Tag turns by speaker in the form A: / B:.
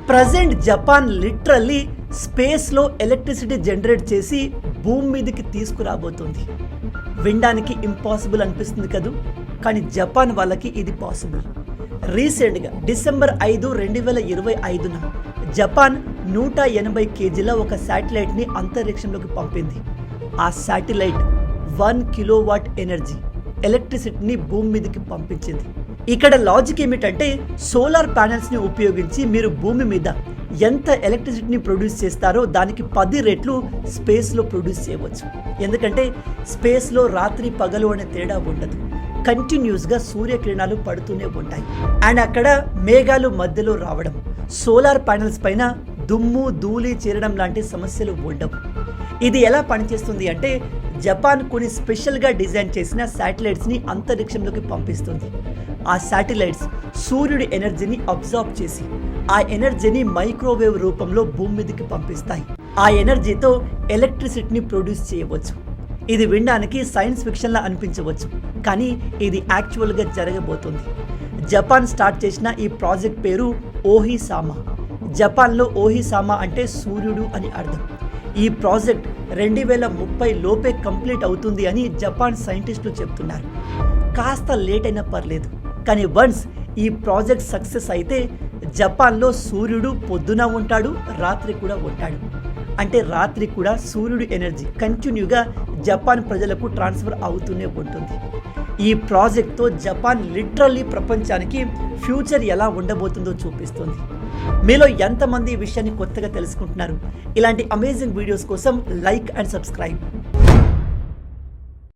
A: Present Japan literally స్పేస్లో electricity generate చేసి భూమి మీదకి తీసుకురాబోతుంది. వినడానికి ఇంపాసిబుల్ అనిపిస్తుంది కదూ, కానీ జపాన్ వాళ్ళకి ఇది పాసిబుల్. రీసెంట్గా డిసెంబర్ 5, 2025న జపాన్ 180 kgల ఒక శాటిలైట్ని అంతరిక్షంలోకి పంపింది. ఆ శాటిలైట్ 1 కిలోవాట్ ఎనర్జీ ఎలక్ట్రిసిటీని భూమి మీదకి పంపించింది. ఇక్కడ లాజిక్ ఏమిటంటే, సోలార్ ప్యానెల్స్ని ఉపయోగించి మీరు భూమి మీద ఎంత ఎలక్ట్రిసిటీని ప్రొడ్యూస్ చేస్తారో దానికి 10 రెట్లు స్పేస్లో ప్రొడ్యూస్ చేయవచ్చు. ఎందుకంటే స్పేస్లో రాత్రి పగలు అనే తేడా ఉండదు, కంటిన్యూస్గా సూర్యకిరణాలు పడుతూనే ఉంటాయి. అండ్ అక్కడ మేఘాలు మధ్యలో రావడం, సోలార్ ప్యానెల్స్ పైన దుమ్ము ధూళి చేరడం లాంటి సమస్యలు ఉండవు. ఇది ఎలా పనిచేస్తుంది అంటే, జపాన్ కొన్ని స్పెషల్గా డిజైన్ చేసిన శాటిలైట్స్ని అంతరిక్షంలోకి పంపిస్తుంది. ఆ శాటిలైట్స్ సూర్యుడి ఎనర్జీని అబ్జార్బ్ చేసి ఆ ఎనర్జీని మైక్రోవేవ్ రూపంలో భూమి మీదకి పంపిస్తాయి. ఆ ఎనర్జీతో ఎలక్ట్రిసిటీని ప్రొడ్యూస్ చేయవచ్చు. ఇది వినడానికి సైన్స్ ఫిక్షన్లా అనిపించవచ్చు, కానీ ఇది యాక్చువల్గా జరగబోతుంది. జపాన్ స్టార్ట్ చేసిన ఈ ప్రాజెక్ట్ పేరు ఓహిసామా. జపాన్లో ఓహిసామా అంటే సూర్యుడు అని అర్థం. ఈ ప్రాజెక్ట్ 2030 లోపే కంప్లీట్ అవుతుంది అని జపాన్ సైంటిస్టులు చెప్తున్నారు. కాస్త లేట్ అయినా పర్లేదు, కానీ వన్స్ ఈ ప్రాజెక్ట్ సక్సెస్ అయితే జపాన్లో సూర్యుడు పొద్దున ఉంటాడు, రాత్రి కూడా ఉంటాడు. అంటే రాత్రి కూడా సూర్యుడు ఎనర్జీ కంటిన్యూగా జపాన్ ప్రజలకు ట్రాన్స్ఫర్ అవుతూనే ఉంటుంది. ఈ ప్రాజెక్ట్తో జపాన్ లిటరల్లీ ప్రపంచానికి ఫ్యూచర్ ఎలా ఉండబోతుందో చూపిస్తుంది. మీలో ఎంతమంది ఈ విషయాన్ని కొత్తగా తెలుసుకుంటున్నారు? ఇలాంటి అమేజింగ్ వీడియోస్ కోసం లైక్ అండ్ సబ్స్క్రైబ్.